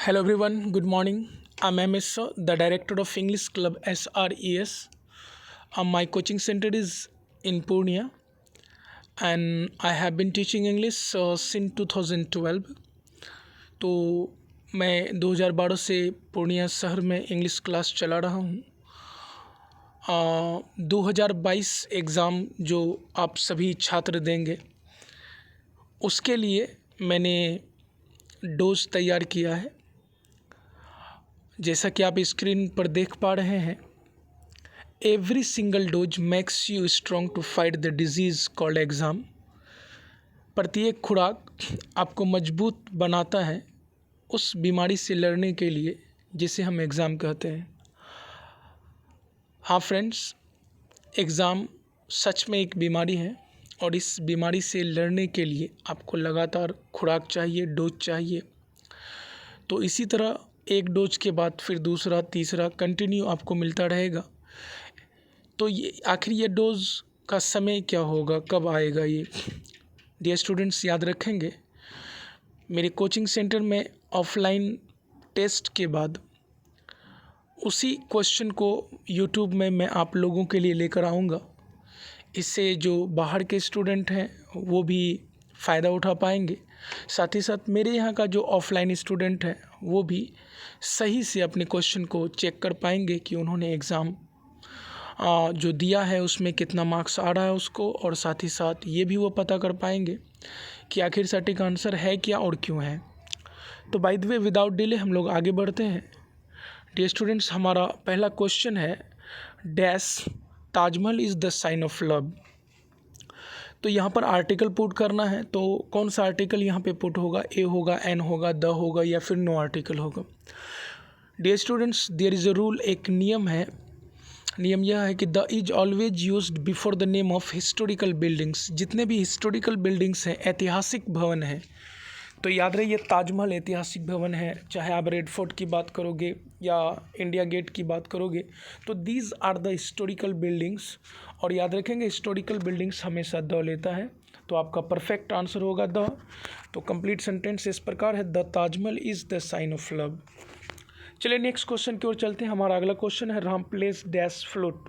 Hello everyone, good morning. I'm MS, the director of English Club SRES. My coaching center is in Purnia and I have been teaching English since 2012. तो मैं 2012 से पूर्णिया शहर में English class चला रहा हूँ। 2022 exam जो आप सभी छात्र देंगे उसके लिए मैंने डोज तैयार किया है। जैसा कि आप स्क्रीन पर देख पा रहे हैं, every single dose makes you strong to fight the disease called exam. प्रत्येक खुराक आपको मजबूत बनाता है उस बीमारी से लड़ने के लिए जिसे हम एग्ज़ाम कहते हैं। हाँ फ्रेंड्स, एग्ज़ाम सच में एक बीमारी है और इस बीमारी से लड़ने के लिए आपको लगातार खुराक चाहिए, डोज चाहिए। तो इसी तरह एक डोज के बाद फिर दूसरा, तीसरा कंटिन्यू आपको मिलता रहेगा। तो ये आखिर ये डोज का समय क्या होगा, कब आएगा ये? डियर स्टूडेंट्स, याद रखेंगे मेरे कोचिंग सेंटर में ऑफलाइन टेस्ट के बाद उसी क्वेश्चन को यूट्यूब में मैं आप लोगों के लिए लेकर आऊँगा। इससे जो बाहर के स्टूडेंट हैं वो भी फ़ायदा उठा पाएंगे, साथ ही साथ मेरे यहाँ का जो ऑफलाइन स्टूडेंट है वो भी सही से अपने क्वेश्चन को चेक कर पाएंगे कि उन्होंने एग्ज़ाम जो दिया है उसमें कितना मार्क्स आ रहा है उसको, और साथ ही साथ ये भी वो पता कर पाएंगे कि आखिर सटीक आंसर है क्या और क्यों है। तो by the way, without delay हम लोग आगे बढ़ते हैं। डियर स्टूडेंट्स, हमारा पहला क्वेश्चन है dash Taj Mahal is the sign of love. तो यहाँ पर आर्टिकल पुट करना है, तो कौन सा आर्टिकल यहाँ पे पुट होगा? ए होगा, एन होगा, द होगा या फिर नो आर्टिकल होगा? Dear students, there is a rule, एक नियम है। नियम यह है कि the is always used before the name of historical buildings. जितने भी हिस्टोरिकल बिल्डिंग्स हैं, ऐतिहासिक भवन हैं, तो याद रहे ये ताजमहल ऐतिहासिक भवन है। चाहे आप रेड फोर्ट की बात करोगे या इंडिया गेट की बात करोगे, तो these are the historical buildings. और याद रखेंगे हिस्टोरिकल बिल्डिंग्स हमेशा द लेता है, तो आपका परफेक्ट आंसर होगा द। तो कंप्लीट सेंटेंस इस प्रकार है, the Taj Mahal is the sign of love. चलिए नेक्स्ट क्वेश्चन की ओर चलते हैं। हमारा अगला क्वेश्चन है राम प्लेस डैश फ्लोट।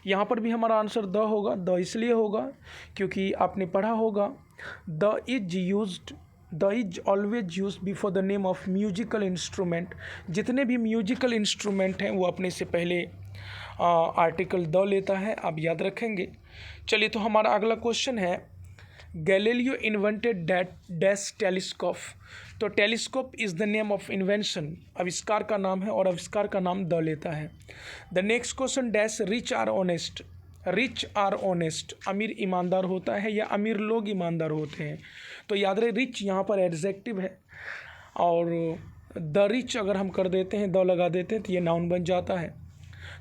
यहाँ पर भी हमारा आंसर द होगा। द इसलिए होगा क्योंकि आपने पढ़ा होगा the is always use before the name of musical instrument. जितने भी म्यूजिकल इंस्ट्रूमेंट हैं वो अपने से पहले आर्टिकल द लेता है, आप याद रखेंगे। चलिए, तो हमारा अगला क्वेश्चन है गैलीलियो इन्वेंटेड डैश टेलीस्कोप। तो telescope is the name of invention, आविष्कार का नाम है और आविष्कार का नाम द लेता है। The next question dash rich are honest. Rich are honest, अमीर ईमानदार होता है या अमीर लोग ईमानदार होते हैं। तो याद रहे रिच यहाँ पर एडजेक्टिव है और द रिच अगर हम कर देते हैं, द लगा देते हैं, तो ये नाउन बन जाता है।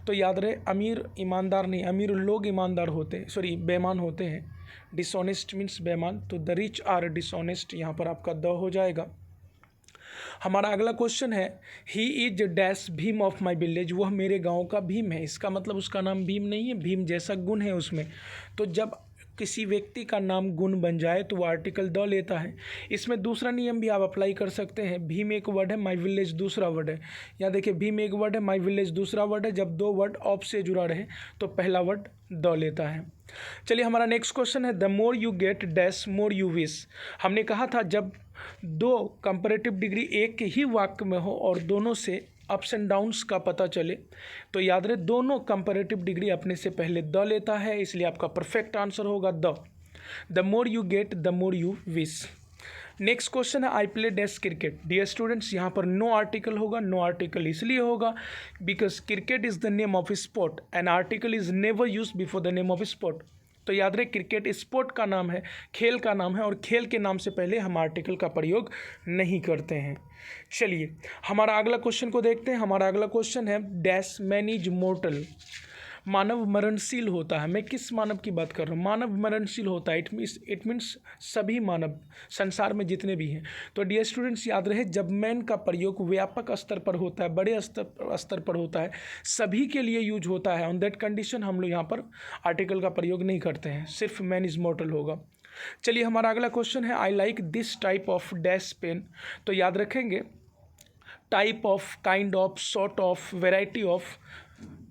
तो याद रहे अमीर ईमानदार नहीं, अमीर लोग ईमानदार होते हैं, सॉरी बेईमान होते हैं। डिसऑनेस्ट मीन्स बेईमान, तो द रिच आर डिसऑनेस्ट, यहाँ पर आपका द हो जाएगा। हमारा अगला क्वेश्चन है he is dash Bhim of my village. वह मेरे गांव का भीम है। इसका मतलब उसका नाम भीम नहीं है, भीम जैसा गुण है उसमें। तो जब किसी व्यक्ति का नाम गुण बन जाए तो वो आर्टिकल द लेता है। इसमें दूसरा नियम भी आप अप्लाई कर सकते हैं। भीम एक वर्ड है, माई विलेज दूसरा वर्ड है। यहाँ देखिए भीम एक वर्ड है, माई विलेज दूसरा वर्ड है। जब दो वर्ड ऑफ से जुड़ा रहे तो पहला वर्ड द लेता है। चलिए, हमारा नेक्स्ट क्वेश्चन है the more you gate dash more you wish. हमने कहा था जब दो कंपैरेटिव डिग्री एक ही वाक्य में हो और दोनों से अप्स एंड डाउन्स का पता चले, तो याद रहे दोनों कंपैरेटिव डिग्री अपने से पहले द लेता है, इसलिए आपका परफेक्ट आंसर होगा the more you get the more you wish. Next question है I play dash cricket. Dear students, यहाँ पर नो आर्टिकल होगा। नो आर्टिकल इसलिए होगा because cricket is the name of sport and article is never use before the name of sport. तो याद रहे cricket sport का नाम है, खेल का नाम है, और खेल के नाम से पहले हम आर्टिकल का प्रयोग नहीं करते हैं। चलिए, हमारा अगला क्वेश्चन को देखते हैं। हमारा अगला क्वेश्चन है डैश मैन इज मोर्टल। मानव मरणशील होता है। मैं किस मानव की बात कर रहा हूँ? मानव मरणशील होता है। इट मीन्स सभी मानव संसार में जितने भी हैं। तो डियर स्टूडेंट्स, याद रहे जब मैन का प्रयोग व्यापक स्तर पर होता है, बड़े स्तर पर होता है, सभी के लिए यूज होता है, ऑन दैट कंडीशन हम लोग यहाँ पर आर्टिकल का प्रयोग नहीं करते हैं, सिर्फ मैन इज मॉर्टल होगा। चलिए, हमारा अगला क्वेश्चन है I like this type of dash pen. तो याद रखेंगे type of, kind of, sort of, variety of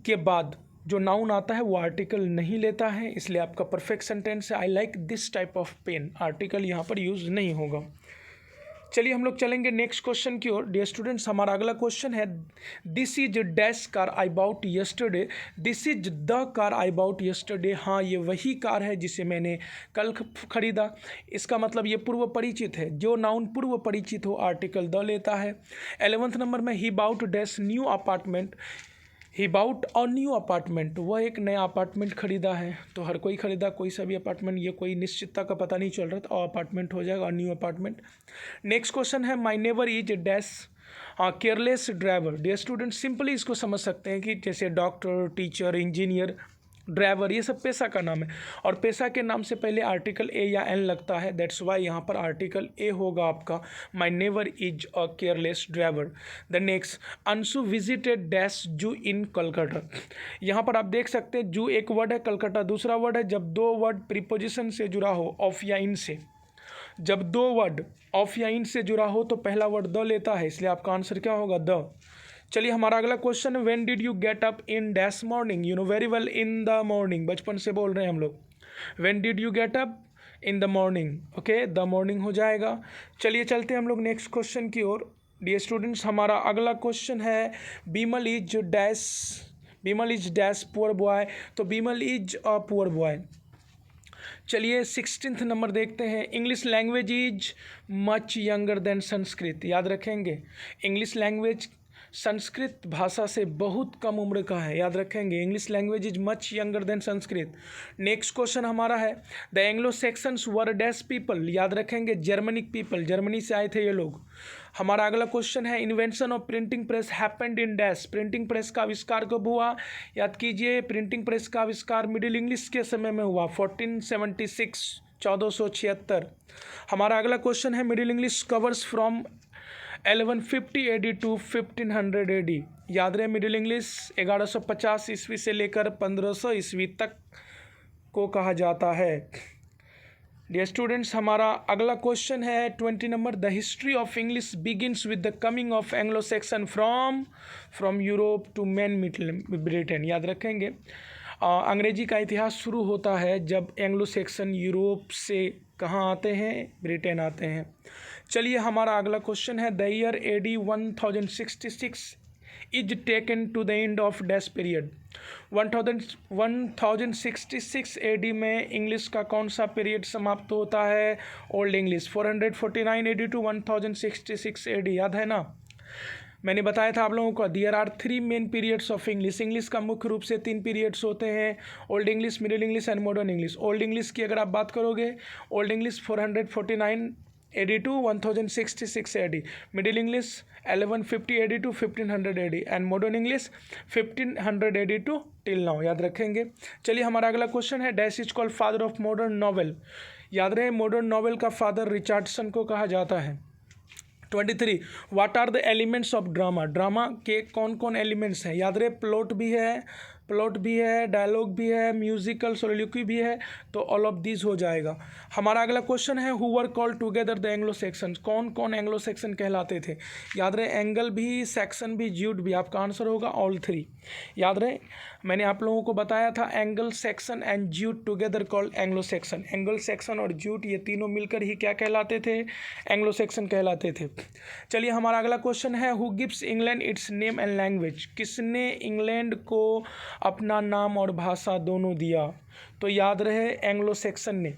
के बाद जो नाउन आता है वो आर्टिकल नहीं लेता है, इसलिए आपका परफेक्ट सेंटेंस है I like this type of pen. Article यहाँ पर यूज नहीं होगा। चलिए हम लोग चलेंगे नेक्स्ट क्वेश्चन की ओर। डियर स्टूडेंट्स, हमारा अगला क्वेश्चन है this is dash car I bought yesterday. This is the car I bought yesterday. हाँ, ये वही कार है जिसे मैंने कल खरीदा। इसका मतलब ये पूर्व परिचित है। जो नाउन पूर्व परिचित हो आर्टिकल द लेता है। 11th नंबर में he bought dash new apartment. He bought a new apartment, वह एक नया अपार्टमेंट खरीदा है। तो हर कोई खरीदा, कोई सा भी अपार्टमेंट, ये कोई निश्चितता का पता नहीं चल रहा था। अपार्टमेंट हो जाएगा, न्यू अपार्टमेंट। नेक्स्ट क्वेश्चन है my neighbour is dash careless driver. Dear student, simply इसको समझ सकते हैं कि जैसे डॉक्टर, टीचर, इंजीनियर, ड्राइवर, ये सब पेशा का नाम है और पेशा के नाम से पहले आर्टिकल ए या एन लगता है। दैट्स वाई यहाँ पर आर्टिकल ए होगा आपका। माई neighbour is a careless driver. The next, Anshu visited dash जू इन कलकत्ता। यहाँ पर आप देख सकते हैं जू एक वर्ड है, कलकत्ता दूसरा वर्ड है। जब दो वर्ड प्रीपोजिशन से जुड़ा हो, ऑफ या इन से, जब दो वर्ड ऑफ या इन से जुड़ा हो तो पहला वर्ड द लेता है, इसलिए आपका आंसर क्या होगा? द। चलिए हमारा अगला क्वेश्चन है when did you get up in dash morning. You know very well, in the morning, बचपन से बोल रहे हैं हम लोग। When did you get up in the morning, okay, the morning हो जाएगा। चलिए चलते हैं हम लोग नेक्स्ट क्वेश्चन की ओर। डियर स्टूडेंट्स, हमारा अगला क्वेश्चन है Bimal is dash poor boy. तो Bimal is a poor boy. चलिए 16th नंबर देखते हैं। English language is much younger than Sanskrit. याद रखेंगे, इंग्लिश लैंग्वेज संस्कृत भाषा से बहुत कम उम्र का है। याद रखेंगे, English language is much younger than Sanskrit. Next question हमारा है the Anglo sections were dash people. याद रखेंगे, जर्मनिक पीपल, जर्मनी से आए थे ये लोग। हमारा अगला क्वेश्चन है invention of printing press happened in dash. Printing press का आविष्कार कब हुआ? याद कीजिए, प्रिंटिंग प्रेस का आविष्कार मिडिल इंग्लिश के समय में हुआ, 1476, 1476। हमारा अगला क्वेश्चन है middle English covers from 1150 AD to 1500 AD। याद रहे, मिडिल इंग्लिश 1150 ईस्वी से लेकर 1500 ईस्वी तक को कहा जाता है। डियर स्टूडेंट्स, हमारा अगला क्वेश्चन है 20 number. The history of English begins with the coming of Anglo Saxon from Europe to main Britain. याद रखेंगे, अंग्रेजी का इतिहास शुरू होता है जब एंग्लो सेक्शन यूरोप से कहाँ आते हैं? ब्रिटेन आते हैं। चलिए हमारा अगला क्वेश्चन है the year AD 1066 is taken to the end of dash period. 1066 AD में इंग्लिश का कौन सा पीरियड समाप्त होता है? Old English. 449 AD to 1066 AD। याद है ना, मैंने बताया था आप लोगों को there are 3 main periods of English. English का मुख्य रूप से 3 पीरियड्स होते हैं, old English, middle English and modern English. Old English की अगर आप बात करोगे, old English 449 AD to 1066 AD, middle English 1150 AD to 1500 AD and modern English 1500 AD to till now. याद रखेंगे। चलिए हमारा अगला क्वेश्चन है dash is called father of modern novel. याद रहे, मॉडर्न नॉवेल का फादर रिचर्डसन को कहा जाता है। 23 what are the elements of drama. Drama के कौन कौन एलिमेंट्स हैं? याद रहे, प्लॉट भी है, डायलॉग भी है, म्यूजिकल सोलिलोक्वी भी है, तो ऑल ऑफ दीज हो जाएगा। हमारा अगला क्वेश्चन है who were called together the Anglo Saxon. कौन कौन एंग्लो सेक्शन कहलाते थे? याद रहे, एंगल भी, सेक्शन भी, ज्यूट भी। आपका आंसर होगा ऑल 3। याद रहे, मैंने आप लोगों को बताया था angle, section and jute together called Anglo Saxon. Angle, section और ज्यूट ये तीनों मिलकर ही क्या कहलाते थे? एंग्लो सेक्शन कहलाते थे। चलिए हमारा अगला क्वेश्चन है who gives England it's name and language. किसने इंग्लैंड को अपना नाम और भाषा दोनों दिया? तो याद रहे, एंग्लो सेक्शन ने।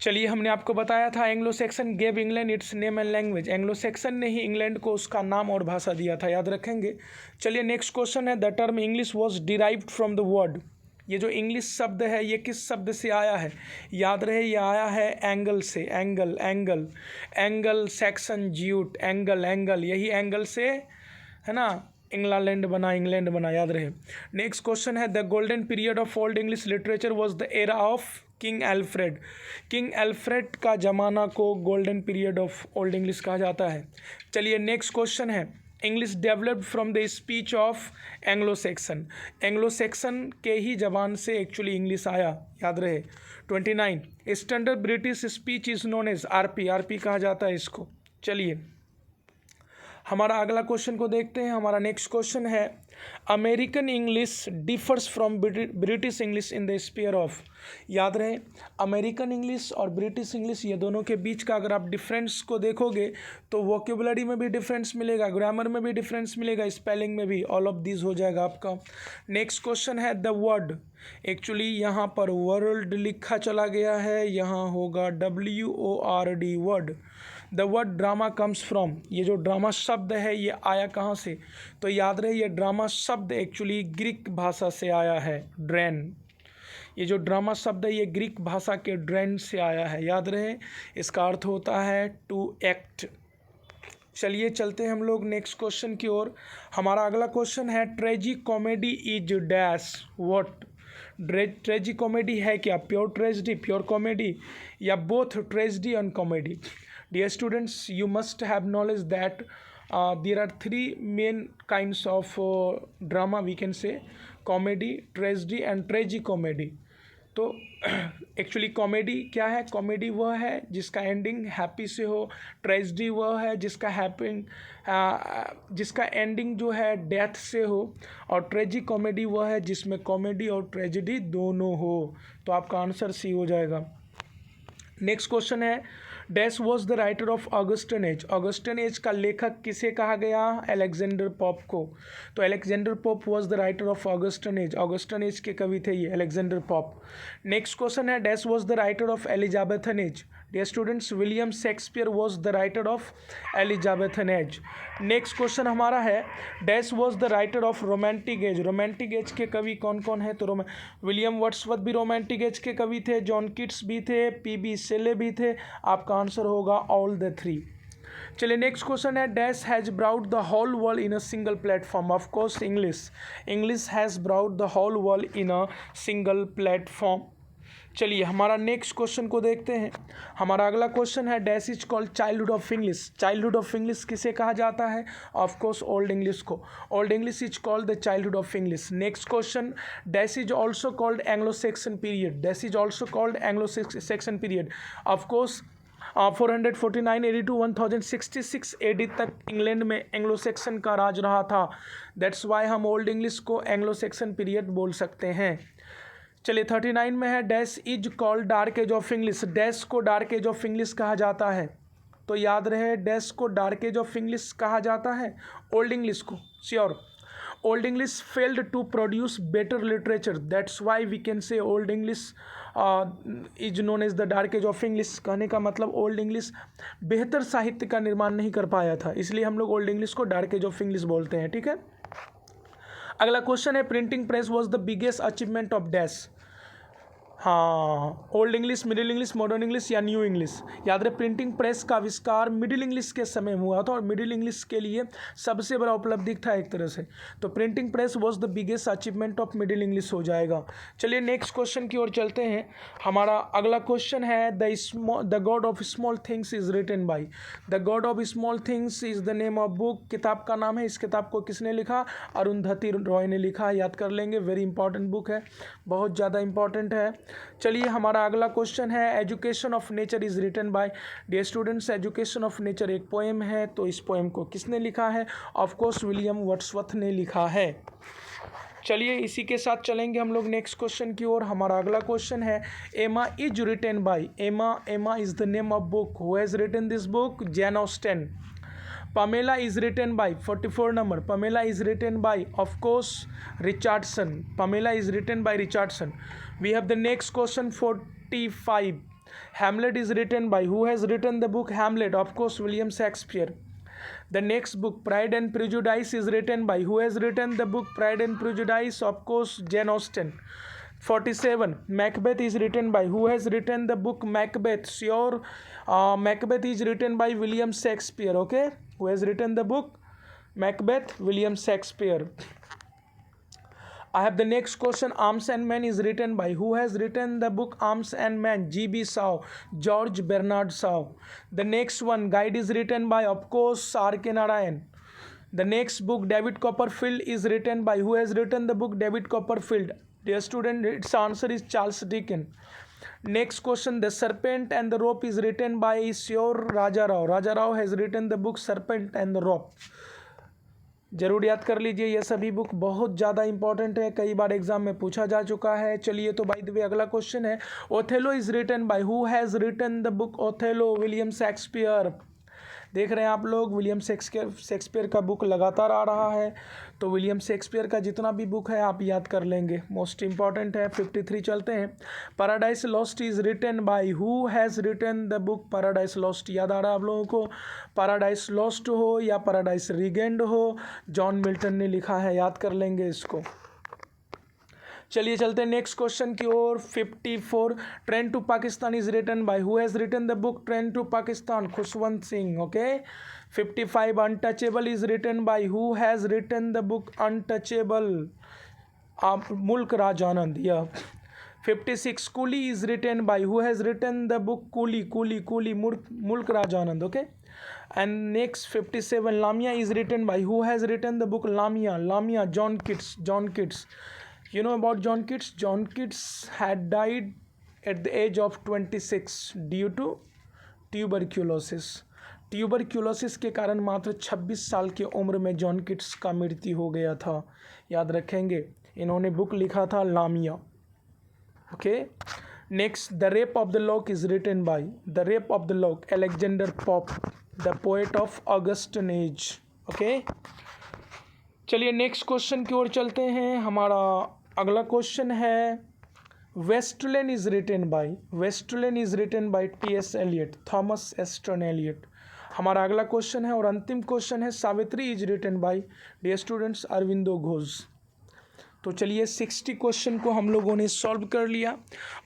चलिए हमने आपको बताया था Anglo Saxon gave England it's name and language. Anglo Saxon ने ही इंग्लैंड को उसका नाम और भाषा दिया था। याद रखेंगे। चलिए नेक्स्ट क्वेश्चन है the term English was derived from the word. ये जो इंग्लिश शब्द है ये किस शब्द से आया है? याद रहे, ये आया है एंगल से। एंगल, सेक्शन, ज्यूट, एंगल, यही एंगल से है ना इंग्लैंड बना। याद रहे। नेक्स्ट क्वेश्चन है the golden period of old English literature was the era of king Alfred. King Alfred का ज़माना को golden period of old English कहा जाता है। चलिए नेक्स्ट क्वेश्चन है English developed from the speech of Anglo section. Anglo Saxon के ही जबान से एक्चुअली इंग्लिश आया। याद रहे। 29 standard British speech is known as RP कहा जाता है इसको। चलिए हमारा अगला क्वेश्चन को देखते हैं। हमारा नेक्स्ट क्वेश्चन है, American English differs from British English in the sphere of. याद रहे, अमेरिकन इंग्लिश और ब्रिटिश इंग्लिश ये दोनों के बीच का अगर आप डिफरेंस को देखोगे तो वोकेबुलरी में भी डिफरेंस मिलेगा, ग्रामर में भी डिफरेंस मिलेगा, स्पेलिंग में भी, ऑल ऑफ दिस हो जाएगा आपका। नेक्स्ट क्वेश्चन है, द वर्ड, एक्चुअली यहाँ पर वर्ल्ड लिखा चला गया है, यहाँ होगा WORD word. The word drama comes from, ये जो ड्रामा शब्द है ये आया कहाँ से? तो याद रहे ये ड्रामा शब्द एक्चुअली ग्रीक भाषा से आया है, ड्रेन। ये जो ड्रामा शब्द है ये ग्रीक भाषा के ड्रेन से आया है, याद रहे। इसका अर्थ होता है टू एक्ट। चलिए चलते हैं हम लोग नेक्स्ट क्वेश्चन की ओर। हमारा अगला क्वेश्चन है, ट्रेजी comedy is dash what. ट्रेजी comedy है क्या? प्योर ट्रेजिडी, प्योर कॉमेडी, या both tragedy and comedy? Dear students, you must have knowledge that there are three main kinds of drama, we can say comedy, tragedy and tragicomedy। तो actually comedy क्या है? Comedy वह है जिसका ending happy से हो, tragedy वह है जिसका एंडिंग जो है डेथ से हो, और ट्रेजिक कॉमेडी वह है जिसमें कॉमेडी और ट्रेजिडी दोनों हो। तो आपका आंसर सी हो जाएगा। नेक्स्ट क्वेश्चन है, dash was the writer of Augustan age. Augustan age का लेखक किसे कहा गया? अलेक्जेंडर पोप को। तो Alexander Pope was the writer of Augustan age. Augustan age के कवि थे ये अलेक्जेंडर पोप। नेक्स्ट क्वेश्चन है, dash was the writer of Elizabethan age. Dear students, William Shakespeare was the writer of Elizabethan age. Next question हमारा है, dash was the writer of romantic as. Romantic as के कवि कौन कौन है? तो William Wordsworth भी रोमांटिक एज के कवि थे, जॉन किट्स भी थे, PB शेले भी थे। आपका आंसर होगा ऑल द थ्री। चलिए नेक्स्ट क्वेश्चन है, dash has brought the whole world in a single platform. Of course English. English has brought the whole world in a single platform. चलिए हमारा नेक्स्ट क्वेश्चन को देखते हैं। हमारा अगला क्वेश्चन है, dash is called childhood of English. Childhood of English किसे कहा जाता है? ऑफ कोर्स ओल्ड इंग्लिश को। Old English is called the childhood of English. Next question, dash is also called Anglo Saxon period. Dash is also called Anglo Saxon period. Of course 449 AD to 1066 AD तक England में Anglo Saxon का राज रहा था। That's why हम old English को Anglo Saxon period बोल सकते हैं। चलिए 39 में है, dash is called dark age of English. Dash को डार्क एज ऑफ इंग्लिश कहा जाता है। तो याद रहे, डैश को डार्क एज ऑफ इंग्लिश कहा जाता है, ओल्ड इंग्लिश को। Sure, old English failed to produce better literature, that's why we can say old English is known as the dark age of English. कहने का मतलब ओल्ड इंग्लिश बेहतर साहित्य का निर्माण नहीं कर पाया था, इसलिए हम लोग ओल्ड इंग्लिश को डार्क एज ऑफ इंग्लिश बोलते हैं। ठीक है, अगला क्वेश्चन है, printing press was the biggest achievement of dash. हाँ, old English, middle English, modern English या न्यू इंग्लिश। याद रहे, प्रिंटिंग प्रेस का आविष्कार मिडिल इंग्लिश के समय में हुआ था और मिडिल इंग्लिश के लिए सबसे बड़ा उपलब्धि था एक तरह से। तो printing press was the biggest achievement of middle English हो जाएगा। चलिए नेक्स्ट क्वेश्चन की ओर चलते हैं। हमारा अगला क्वेश्चन है, the God of small things is written by. The God of small things is the name of book. किताब का नाम है। इस किताब को किसने लिखा? अरुंधति रॉय ने लिखा। याद कर लेंगे, वेरी इंपॉर्टेंट बुक है, बहुत ज़्यादा इंपॉर्टेंट है। चलिए हमारा अगला क्वेश्चन है, education of nature is written by. Dear students, education of nature एक पोएम है, तो इस पोएम को किसने लिखा है? ऑफ कोर्स विलियम वर्ड्सवर्थ ने लिखा है। चलिए इसी के साथ चलेंगे हम लोग नेक्स्ट क्वेश्चन की ओर। हमारा अगला क्वेश्चन है, Emma is written by. Emma is the name of book. Who has written this book? Jane Austen. Pamela is written by 44 number. Pamela is written by, of course, Richardson. Pamela is written by Richardson. We have the next question 45. Hamlet is written by. Who has written the book Hamlet? Of course, William Shakespeare. The next book, Pride and Prejudice, is written by. Who has written the book Pride and Prejudice? Of course, Jane Austen. 47. Macbeth is written by. Who has written the book Macbeth? Sure, Macbeth is written by William Shakespeare. Okay, who has written the book Macbeth? William Shakespeare. I have the next question. Arms and Men is written by. Who has written the book Arms and Men? G.B. Shaw. George Bernard Shaw. The next one, Guide, is written by, of course, R.K. Narayan. The next book, David Copperfield, is written by. Who has written the book David Copperfield? Dear student, its answer is Charles Dickens. Next question, the serpent and the rope is written by sure Raja Rao. Raja Rao has written the book serpent and the rope. जरूर याद कर लीजिए, ये सभी book बहुत ज़्यादा important है, कई बार एग्जाम में पूछा जा चुका है. चलिए तो बाय द वे अगला क्वेश्चन है, Othello is written by who has written the book Othello. William Shakespeare. देख रहे हैं आप लोग, विलियम शेक्सपियर का बुक लगातार आ रहा है, तो विलियम शेक्सपियर का जितना भी बुक है आप याद कर लेंगे, मोस्ट इंपॉर्टेंट है. 53 चलते हैं. Paradise Lost is written by who has written the book Paradise Lost. याद आ रहा है आप लोगों को, पैराडाइज लॉस्ट हो या पैराडाइज रीगेंड हो, जॉन मिल्टन ने लिखा है, याद कर लेंगे इसको. चलिए चलते हैं नेक्स्ट क्वेश्चन की ओर. 54, train to Pakistan is written by who has written the book train to Pakistan. Khushwant Singh. Okay. 55, untouchable is written by who has written the book untouchable. Mulk Raj Anand. या 56, coolie is written by who has written the book coolie. Coolie Mulk Raj Anand. Okay. And next 57, lamia is written by who has written the book lamia. John Keats. You know about John Keats? John Keats had died at the age of 26 due to tuberculosis. Tuberculosis के कारण मात्र 26 साल की उम्र में John Keats का मृत्यु हो गया था. याद रखेंगे, इन्होंने बुक लिखा था lamia. Okay. Next, the rape of the lock is written by Alexander Pope, the poet of Augustan age. Okay. चलिए नेक्स्ट क्वेश्चन की ओर चलते हैं. हमारा अगला क्वेश्चन है, wasteland is written by T.S. Eliot, Thomas Aston Eliot. हमारा अगला क्वेश्चन है और अंतिम क्वेश्चन है, Savitri is written by dear students Aurobindo Ghosh. तो चलिए 60 क्वेश्चन को हम लोगों ने सॉल्व कर लिया,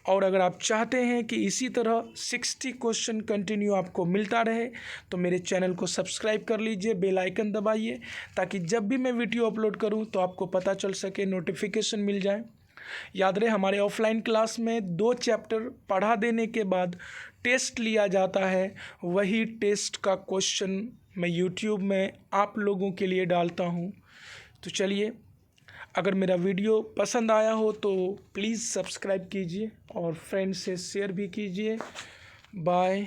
और अगर आप चाहते हैं कि इसी तरह 60 क्वेश्चन कंटिन्यू आपको मिलता रहे तो मेरे चैनल को सब्सक्राइब कर लीजिए, बेल आइकन दबाइए, ताकि जब भी मैं वीडियो अपलोड करूं तो आपको पता चल सके, नोटिफिकेशन मिल जाए. याद रहे, हमारे ऑफलाइन क्लास में 2 चैप्टर पढ़ा देने के बाद टेस्ट लिया जाता है. वही टेस्ट का क्वेश्चन मैं यूट्यूब में आप लोगों के लिए डालता हूँ. तो चलिए, अगर मेरा वीडियो पसंद आया हो तो प्लीज़ सब्सक्राइब कीजिए और फ्रेंड्स से शेयर भी कीजिए. बाय.